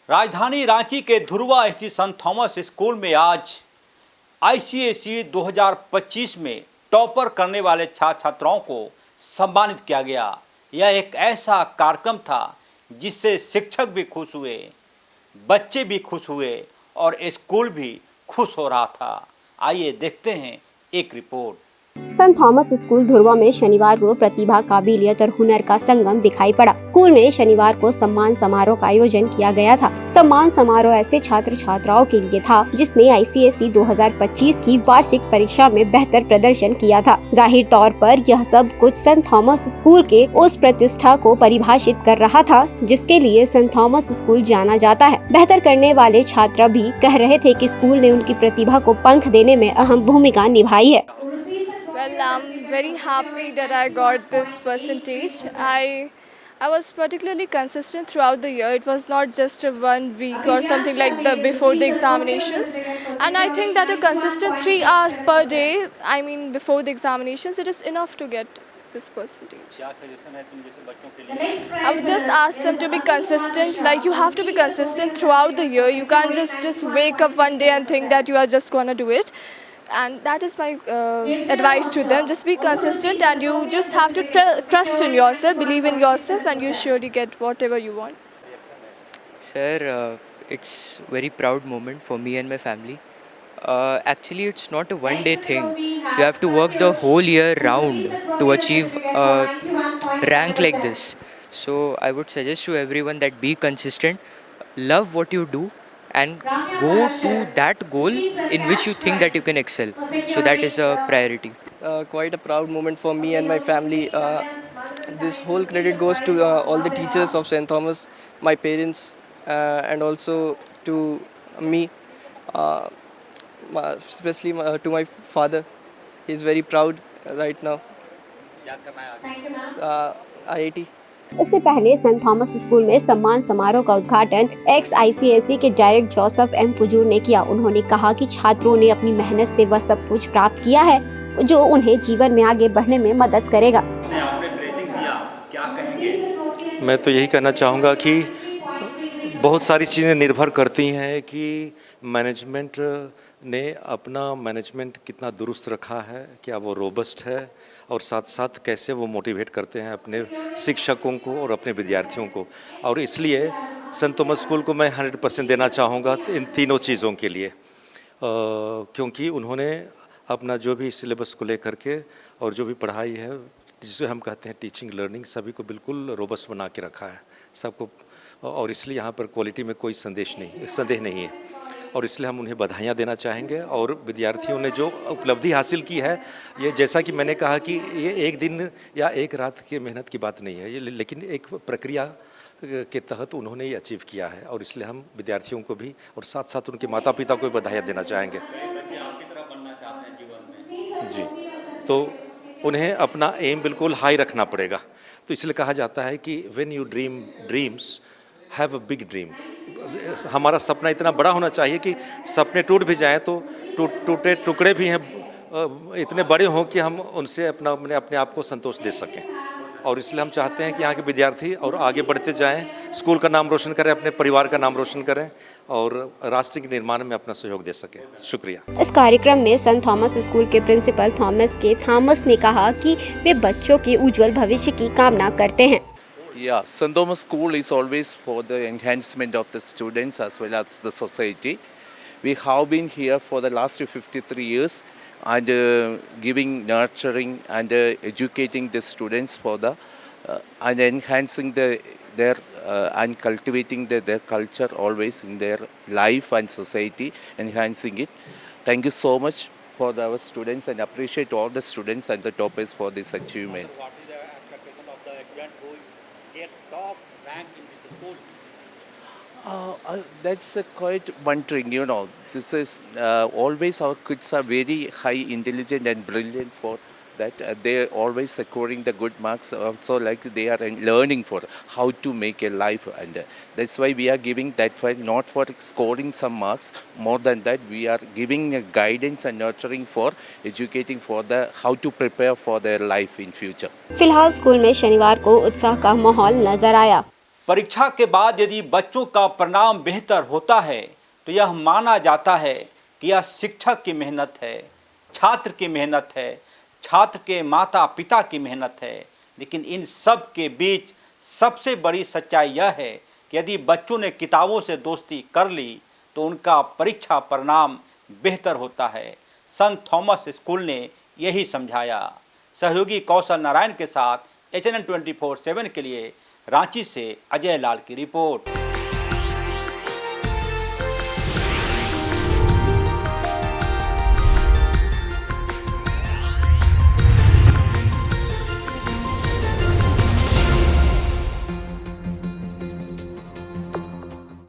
राजधानी रांची के धुर्वा स्थित संत थॉमस स्कूल में आज आईसीएसई 2025 में टॉपर करने वाले छात्र छात्राओं को सम्मानित किया गया। यह एक ऐसा कार्यक्रम था जिससे शिक्षक भी खुश हुए, बच्चे भी खुश हुए और स्कूल भी खुश हो रहा था। आइए देखते हैं एक रिपोर्ट। संत थॉमस स्कूल धुर्वा में शनिवार को प्रतिभा, काबिलियत और हुनर का संगम दिखाई पड़ा। स्कूल में शनिवार को सम्मान समारोह का आयोजन किया गया था। सम्मान समारोह ऐसे छात्र छात्राओं के लिए था जिसने आईसीएसई 2025 की वार्षिक परीक्षा में बेहतर प्रदर्शन किया था। जाहिर तौर पर यह सब कुछ संत थॉमस स्कूल के उस प्रतिष्ठा को परिभाषित कर रहा था जिसके लिए संत थॉमस स्कूल जाना जाता है। बेहतर करने वाले छात्र भी कह रहे थे कि स्कूल ने उनकी प्रतिभा को पंख देने में अहम भूमिका निभाई है। Well, I'm very happy that I got this percentage. I was particularly consistent throughout the year. It was not just a 1 week or something like the before the examinations. And I think that a consistent 3 hours per day, before the examinations, it is enough to get this percentage. I would just ask them to be consistent. Like, you have to be consistent throughout the year. You can't just wake up one day and think that you are just gonna do it. And that is my advice to them. Just be consistent and you just have to trust in yourself, believe in yourself, and you surely get whatever you want. Sir, it's very proud moment for me and my family. Actually, it's not a one-day thing. You have to work the whole year round to achieve a rank like this. So I would suggest to everyone that be consistent, love what you do, and go to that goal in which you think that you can excel. So that is a priority. Quite a proud moment for me and my family. This whole credit goes to all the teachers of St. Thomas, my parents, and also to me, especially to my father. He's very proud right now. IIT. इससे पहले संत Thomas school में सम्मान समारोह का उद्घाटन x ICSE के director Joseph M पुजूर ने किया। उन्होंने कहा कि छात्रों ने अपनी मेहनत से वह सब कुछ प्राप्त किया है जो उन्हें जीवन में आगे बढ़ने में मदद करेगा। मैं तो यही कहना चाहूँगा कि बहुत सारी चीज़ें निर्भर करती हैं कि मैनेजमेंट ने अपना मैनेजमेंट कितना दुरुस्त रखा है, क्या वो रोबस्ट है, और साथ साथ कैसे वो मोटिवेट करते हैं अपने शिक्षकों को और अपने विद्यार्थियों को। और इसलिए संत थॉमस स्कूल को मैं 100% देना चाहूँगा इन तीनों चीज़ों के लिए, क्योंकि उन्होंने अपना जो भी सिलेबस को लेकर के और जो भी पढ़ाई है जिसे हम कहते हैं टीचिंग लर्निंग, सभी को बिल्कुल रोबस्ट बना के रखा है सबको। और इसलिए यहाँ पर क्वालिटी में कोई संदेह नहीं है और इसलिए हम उन्हें बधाइयाँ देना चाहेंगे। और विद्यार्थियों ने जो उपलब्धि हासिल की है, ये जैसा कि मैंने कहा कि ये एक दिन या एक रात की मेहनत की बात नहीं है, ये लेकिन एक प्रक्रिया के तहत उन्होंने ये अचीव किया है। और इसलिए हम विद्यार्थियों को भी और साथ साथ उनके माता पिता को भी बधाइयाँ देना चाहेंगे। जी, तो उन्हें अपना एम बिल्कुल हाई रखना पड़ेगा। तो इसलिए कहा जाता है कि when you dream dreams have a big dream. हमारा सपना इतना बड़ा होना चाहिए कि सपने टूट भी जाएं तो टूटे टुकड़े भी हैं इतने बड़े हों कि हम उनसे अपने आप को संतोष दे सकें। और इसलिए हम चाहते हैं कि यहाँ के विद्यार्थी और आगे बढ़ते जाएं, स्कूल का नाम रोशन करें, अपने परिवार का नाम रोशन करें और राष्ट्र के निर्माण में अपना सहयोग दे सकें। शुक्रिया। इस कार्यक्रम में संत थॉमस स्कूल के प्रिंसिपल थॉमस ने कहा कि वे बच्चों के उज्जवल भविष्य की कामना करते हैं। Yeah, St. Thomas School is always for the enhancement of the students as well as the society. We have been here for the last 53 years and giving, nurturing and educating the students for the and enhancing their and cultivating their culture always in their life and society, enhancing it. Thank you so much for our students and appreciate all the students and the toppers for this achievement. That's quite wondering, This is always our kids are very high intelligent and brilliant for that. They are always scoring the good marks. Also, like they are learning for how to make a life, and that's why we are giving that fight not for scoring some marks. More than that, we are giving a guidance and nurturing for educating for the how to prepare for their life in future. फिलहाल school में शनिवार को उत्साह का माहौल नजर आया। परीक्षा के बाद यदि बच्चों का परिणाम बेहतर होता है तो यह माना जाता है कि यह शिक्षक की मेहनत है, छात्र की मेहनत है, छात्र के माता पिता की मेहनत है। लेकिन इन सब के बीच सबसे बड़ी सच्चाई यह है कि यदि बच्चों ने किताबों से दोस्ती कर ली तो उनका परीक्षा परिणाम बेहतर होता है। संत थॉमस स्कूल ने यही समझाया। सहयोगी कौशल नारायण के साथ HNN 24/7 के लिए रांची से अजय लाल की रिपोर्ट।